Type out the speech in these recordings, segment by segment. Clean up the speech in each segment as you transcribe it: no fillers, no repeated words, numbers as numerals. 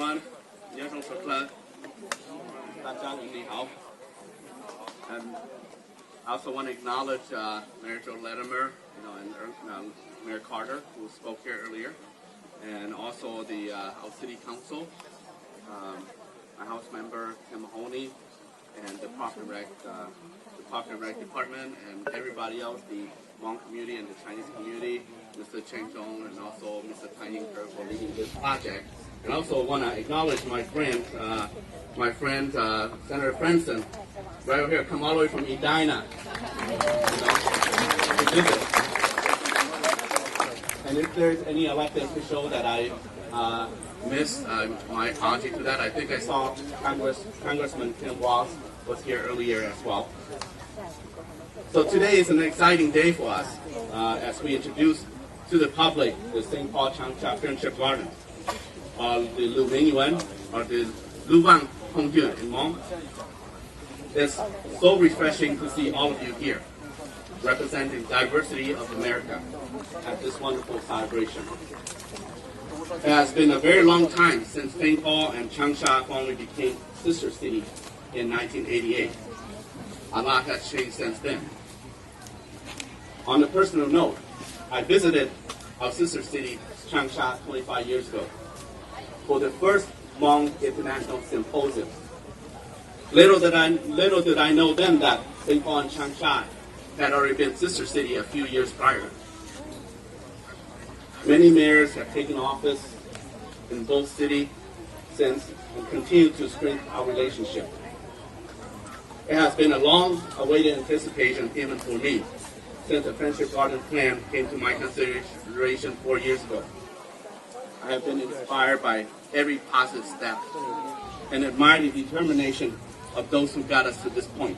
everyone. And I also want to acknowledge Mayor Joe Latimer, and Mayor Carter, who spoke here earlier, and also the our City Council, my House Member Tim Mahoney, and the Park and Rec Department, and everybody else, the Hmong community and the Chinese community, Mr. Cheng Zhong, and also Mr. Tan Ying-Per for leading this project. And also want to acknowledge my friend, Senator Franson, right over here, come all the way from Edina, to visit. And if there's any elected official that I missed, my apology to that. I think I saw Congressman Tim Ross was here earlier as well. So today is an exciting day for us as we introduce to the public the St. Paul-Changsha Friendship Garden, or the Lu Ming Yuan, or the Lu Wang Hong Yun in Hmong. It's so refreshing to see all of you here, representing diversity of America at this wonderful celebration. It has been a very long time since St. Paul and Changsha formally became sister cities in 1988. A lot has changed since then. On a personal note, I visited our sister city, Changsha, 25 years ago for the First Hmong International Symposium. Little did I know then that St. Paul and Changsha had already been sister city a few years prior. Many mayors have taken office in both cities since and continue to strengthen our relationship. It has been a long-awaited anticipation even for me since the Friendship Garden plan came to my consideration 4 years ago. I have been inspired by every positive step and admire the determination of those who got us to this point.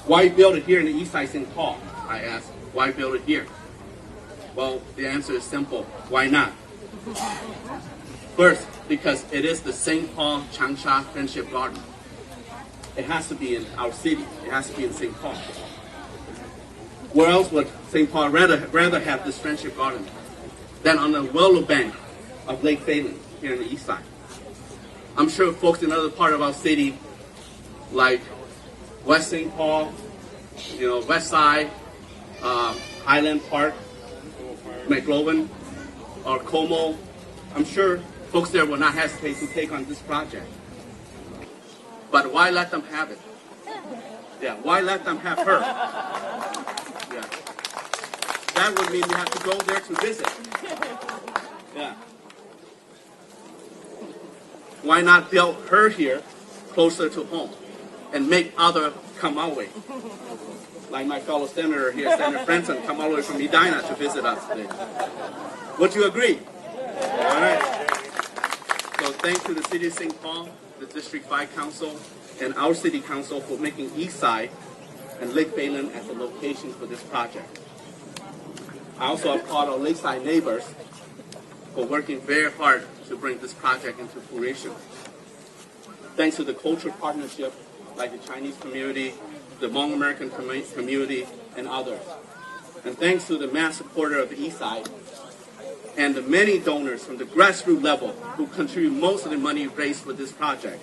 Why build it here in the east side St. Paul? I asked. Why build it here? Well, the answer is simple. Why not? First, because it is the St. Paul-Changsha Friendship Garden. It has to be in our city. It has to be in St. Paul. Where else would St. Paul rather have this Friendship Garden than on the willow bank of Lake Phelan here on the east side? I'm sure folks in other part of our city, like West St. Paul, West Side, Highland Park, McLovin, or Como, I'm sure folks there will not hesitate to take on this project. But why let them have it? Yeah, why let them have her? Yeah. That would mean you have to go there to visit. Yeah. Why not build her here closer to home and make others come our way? Like my fellow senator here, Senator Franson, come all the way from Edina to visit us today. Would you agree? All right. So thanks to the City of St. Paul, the District 5 Council, and our City Council for making East Side and Lake Phelan as a location for this project. I also applaud our Lakeside neighbors for working very hard to bring this project into fruition. Thanks to the cultural partnership like the Chinese community, the Hmong American community, and others. And thanks to the mass supporter of the East Side and the many donors from the grassroots level who contribute most of the money raised for this project.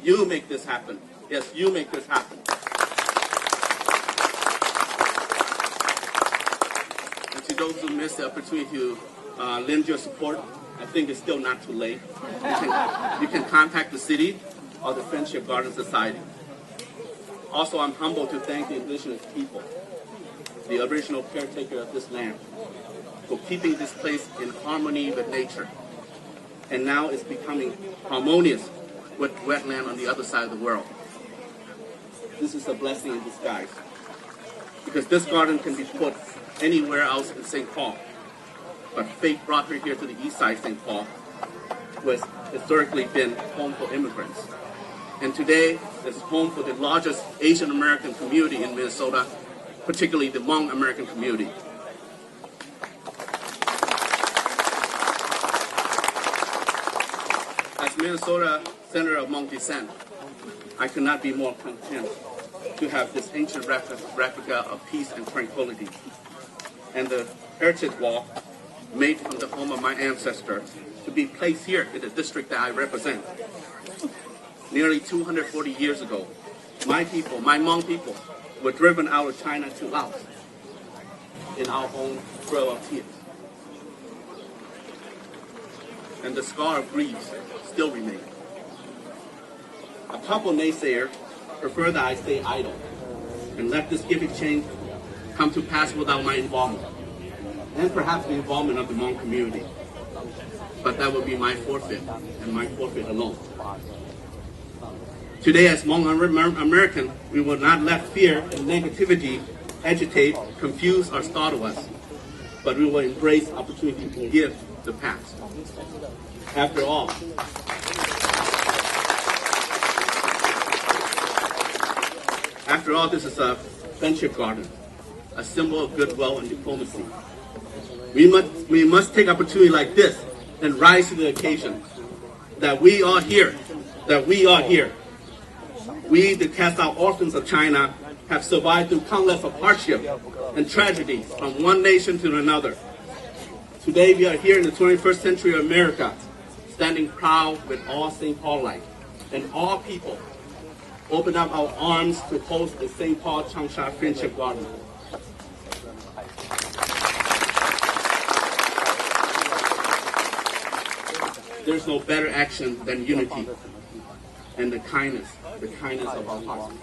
You make this happen. Yes, you make this happen. And to those who missed the opportunity to lend your support, I think it's still not too late. You can contact the city or the Friendship Garden Society. Also, I'm humbled to thank the indigenous people, the original caretaker of this land, for keeping this place in harmony with nature. And now it's becoming harmonious with wetland on the other side of the world. This is a blessing in disguise, because this garden can be put anywhere else in St. Paul. But fate brought her here to the east side St. Paul, who has historically been home for immigrants. And today, it's home for the largest Asian American community in Minnesota, particularly the Hmong American community. As Minnesota Senator of Hmong descent, I could not be more content to have this ancient replica of peace and tranquility. And the Heritage Wall made from the home of my ancestor, to be placed here in the district that I represent. Nearly 240 years ago, my people, my Hmong people, were driven out of China to Laos in our own trail of tears. And the scar of grief still remains. A couple naysayers prefer that I stay idle and let this gift exchange come to pass without my involvement, and perhaps the involvement of the Hmong community. But that would be my forfeit, and my forfeit alone. Today, as Hmong American, we will not let fear and negativity agitate, confuse, or startle us, but we will embrace opportunity to give the past. After all, this is a friendship garden, a symbol of goodwill and diplomacy. We must take opportunity like this and rise to the occasion. That we are here. We, the cast-out orphans of China, have survived through countless of hardship and tragedies from one nation to another. Today we are here in the 21st century of America, standing proud with all St. Paul-like, and all people open up our arms to host the St. Paul-Changsha Friendship Garden. There's no better action than unity and the kindness of our hearts.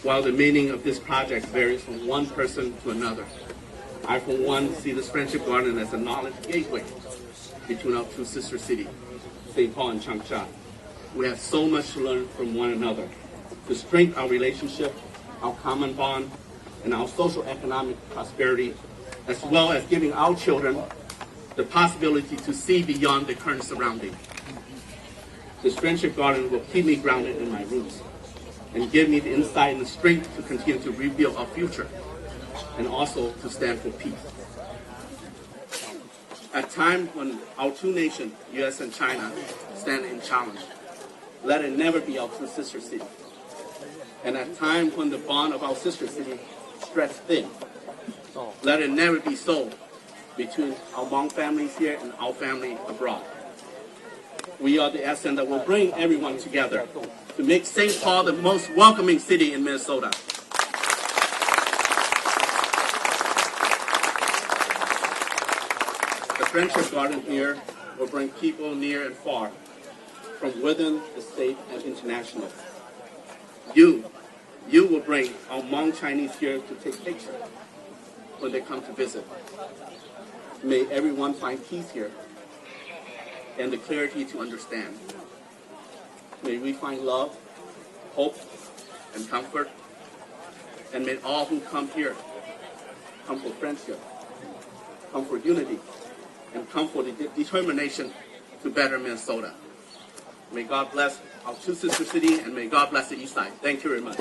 While the meaning of this project varies from one person to another, I, for one, see this Friendship Garden as a knowledge gateway between our two sister cities, St. Paul and Changsha. We have so much to learn from one another to strengthen our relationship, our common bond, and our social economic prosperity, as well as giving our children the possibility to see beyond the current surrounding. This Friendship Garden will keep me grounded in my roots and give me the insight and the strength to continue to rebuild our future and also to stand for peace. At times when our two nations, U.S. and China, stand in challenge, let it never be our two sister cities. And at times when the bond of our sister city stretches thin, let it never be so between our Hmong families here and our family abroad. We are the essence that will bring everyone together to make St. Paul the most welcoming city in Minnesota. The Friendship Garden here will bring people near and far, from within the state and international. You will bring our Hmong Chinese here to take pictures when they come to visit. May everyone find peace here and the clarity to understand. May we find love, hope, and comfort. And may all who come here come for friendship, come for unity, and come for the determination to better Minnesota. May God bless our two sister city, and may God bless the East Side. Thank you very much.